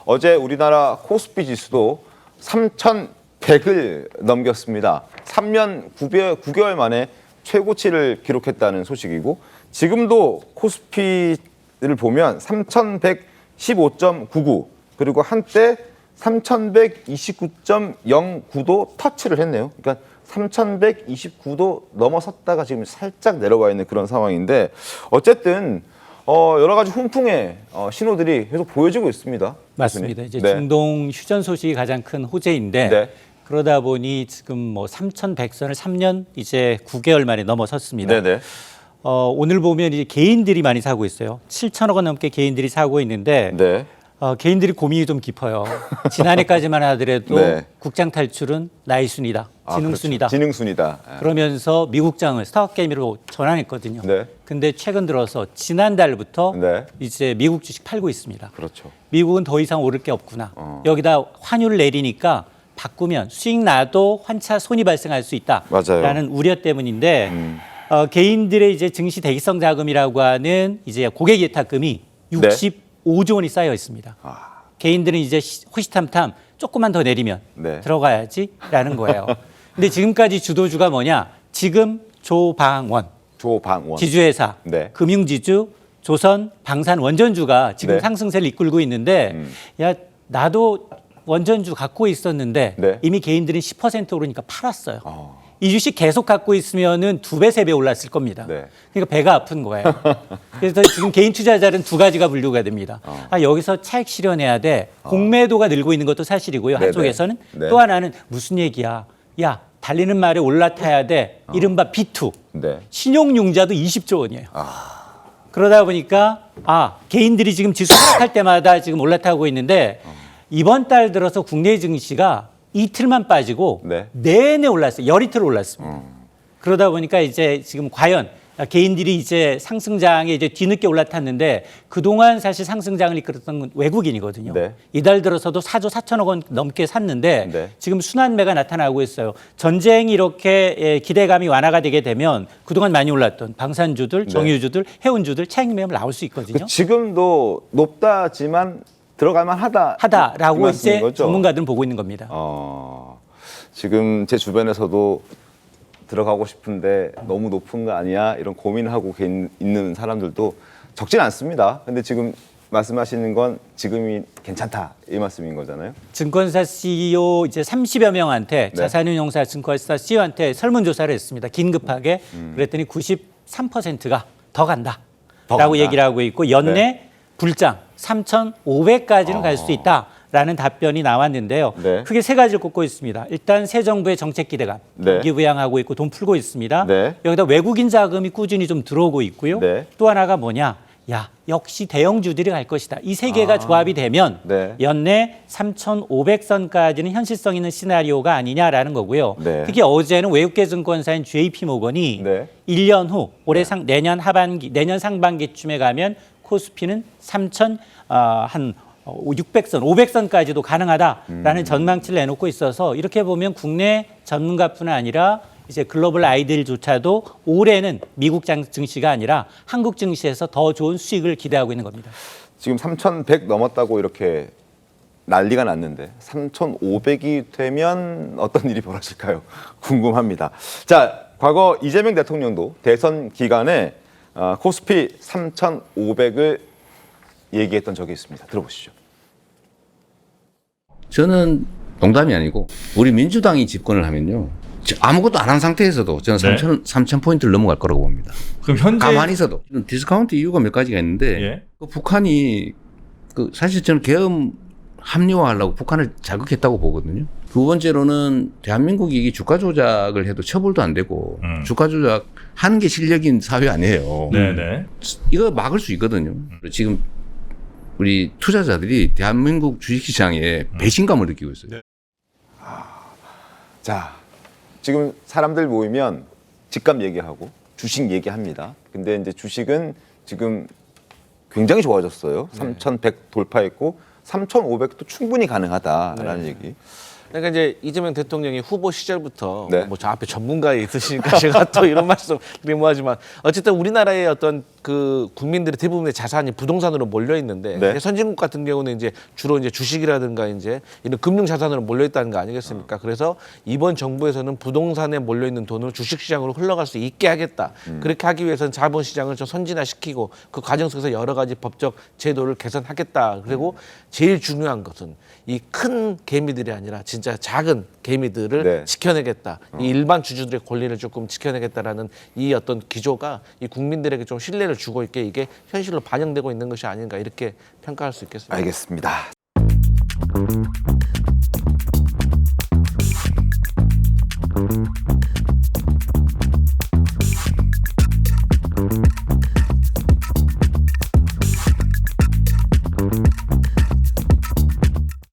어제 우리나라 코스피 지수도 3,100을 넘겼습니다. 3년 9개월 만에 최고치를 기록했다는 소식이고 지금도 코스피를 보면 3,115.99 그리고 한때 3,129.09도 터치를 했네요. 그러니까 3,129도 넘어섰다가 지금 살짝 내려와 있는 그런 상황인데 어쨌든 여러 가지 훈풍의 신호들이 계속 보여지고 있습니다. 맞습니다. 이제 네. 중동 휴전 소식이 가장 큰 호재인데 네. 그러다 보니 지금 뭐 3,100선을 3년 이제 9개월 만에 넘어섰습니다. 네네. 오늘 보면 이제 개인들이 많이 사고 있어요. 7천억 원 넘게 개인들이 사고 있는데 네. 개인들이 고민이 좀 깊어요. 지난해까지만 하더라도 네. 국장 탈출은 나의 순이다, 지능순이다. 그렇죠. 지능순이다. 그러면서 미국장을 스타트게임으로 전환했거든요. 네. 근데 최근 들어서 지난달부터 네. 이제 미국 주식 팔고 있습니다. 그렇죠. 미국은 더 이상 오를 게 없구나. 여기다 환율을 내리니까 바꾸면 수익 나도 환차 손이 발생할 수 있다라는 맞아요. 우려 때문인데 개인들의 이제 증시 대기성 자금이라고 하는 이제 고객 예탁금이 65조 원이 쌓여 있습니다. 개인들은 이제 호시탐탐 조금만 더 내리면 네. 들어가야지라는 거예요. 근데 지금까지 주도주가 뭐냐? 지금 조방원 조방원. 지주회사, 네. 금융지주, 조선, 방산 원전주가 지금 네. 상승세를 이끌고 있는데 야 나도 원전주 갖고 있었는데 네. 이미 개인들은 10% 오르니까 팔았어요. 이 주식 계속 갖고 있으면은 2배, 3배 올랐을 겁니다. 네. 그러니까 배가 아픈 거예요. 그래서 지금 개인 투자자는 두 가지가 분류가 됩니다. 여기서 차익 실현해야 돼. 공매도가 늘고 있는 것도 사실이고요. 네네. 한쪽에서는 네. 또 하나는 무슨 얘기야? 야 달리는 말에 올라타야 돼. 이른바 B2. 네. 신용융자도 20조 원이에요. 그러다 보니까 개인들이 지금 지수 하락할 때마다 지금 올라타고 있는데 이번 달 들어서 국내 증시가 이틀만 빠지고 네. 내내 올랐어요. 열이틀 올랐습니다. 그러다 보니까 이제 지금 과연 개인들이 이제 상승장에 이제 뒤늦게 올라탔는데 그동안 사실 상승장을 이끌었던 건 외국인이거든요. 네. 이달 들어서도 4조 4천억 원 넘게 샀는데 네. 지금 순환매가 나타나고 있어요. 전쟁이 이렇게 기대감이 완화가 되게 되면 그동안 많이 올랐던 방산주들, 정유주들, 해운주들 차익 매물 나올 수 있거든요. 지금도 높다지만 들어갈만 하다라고 이 말씀인 이제 거죠? 전문가들은 보고 있는 겁니다. 지금 제 주변에서도 들어가고 싶은데 너무 높은 거 아니야? 이런 고민을 하고 있는 사람들도 적진 않습니다. 근데 지금 말씀하시는 건 지금이 괜찮다 이 말씀인 거잖아요. 증권사 CEO 이제 30여 명한테 네. 자산운용사 증권사 CEO한테 설문조사를 했습니다. 긴급하게. 그랬더니 93%가 더 간다라고 간다. 얘기를 하고 있고 연내 네. 불장 3,500까지는 갈 수 있다라는 답변이 나왔는데요. 네. 크게 세 가지를 꼽고 있습니다. 일단 새 정부의 정책 기대감, 네. 경기부양하고 있고 돈 풀고 있습니다. 네. 여기다 외국인 자금이 꾸준히 좀 들어오고 있고요. 네. 또 하나가 뭐냐? 야, 역시 대형주들이 갈 것이다. 이 세 개가 조합이 되면 네. 연내 3,500선까지는 현실성 있는 시나리오가 아니냐라는 거고요. 네. 특히 어제는 외국계 증권사인 JP모건이 네. 1년 후 올해 내년 상반기쯤에 가면 코스피는 600선, 500선까지도 가능하다라는 전망치를 내놓고 있어서 이렇게 보면 국내 전문가뿐 아니라 이제 글로벌 아이들조차도 올해는 미국 증시가 아니라 한국 증시에서 더 좋은 수익을 기대하고 있는 겁니다. 지금 3,100 넘었다고 이렇게 난리가 났는데 3,500이 되면 어떤 일이 벌어질까요? 궁금합니다. 자, 과거 이재명 대통령도 대선 기간에 코스피 3,500을 얘기했던 적이 있습니다. 들어보시죠. 저는 농담이 아니고 우리 민주당이 집권을 하면요. 아무것도 안 한 상태에서도 저는 네. 3,000포인트를 넘어갈 거라고 봅니다. 그럼 현재 가만히 있어도. 디스카운트 이유가 몇 가지가 있는데 예. 북한이 사실 저는 계엄 합리화하려고 북한을 자극했다고 보거든요. 두 번째로는 대한민국이 이게 주가 조작을 해도 처벌도 안 되고 주가 조작 하는 게 실력인 사회 아니에요. 네네. 이거 막을 수 있거든요. 지금 우리 투자자들이 대한민국 주식시장에 배신감을 느끼고 있어요. 자, 지금 사람들 모이면 집값 얘기하고 주식 얘기합니다. 근데 이제 주식은 지금 굉장히 좋아졌어요. 3,100 돌파했고 3,500도 충분히 가능하다라는 얘기. 그러니까 이제 이재명 대통령이 후보 시절부터 네. 뭐 저 앞에 전문가에 있으시니까 제가 또 이런 말씀 드리모하지만 어쨌든 우리나라의 어떤 그 국민들의 대부분의 자산이 부동산으로 몰려 있는데 네. 선진국 같은 경우는 이제 주로 이제 주식이라든가 이제 이런 금융 자산으로 몰려 있다는 거 아니겠습니까? 그래서 이번 정부에서는 부동산에 몰려 있는 돈을 주식 시장으로 흘러갈 수 있게 하겠다. 그렇게 하기 위해서는 자본 시장을 좀 선진화시키고 그 과정 속에서 여러 가지 법적 제도를 개선하겠다. 그리고 제일 중요한 것은 이 큰 개미들이 아니라 진짜 작은 개미들을 네. 지켜내겠다. 이 일반 주주들의 권리를 조금 지켜내겠다라는 이 어떤 기조가 이 국민들에게 좀 신뢰를 주고 있게 이게 현실로 반영되고 있는 것이 아닌가 이렇게 평가할 수 있겠습니다. 알겠습니다.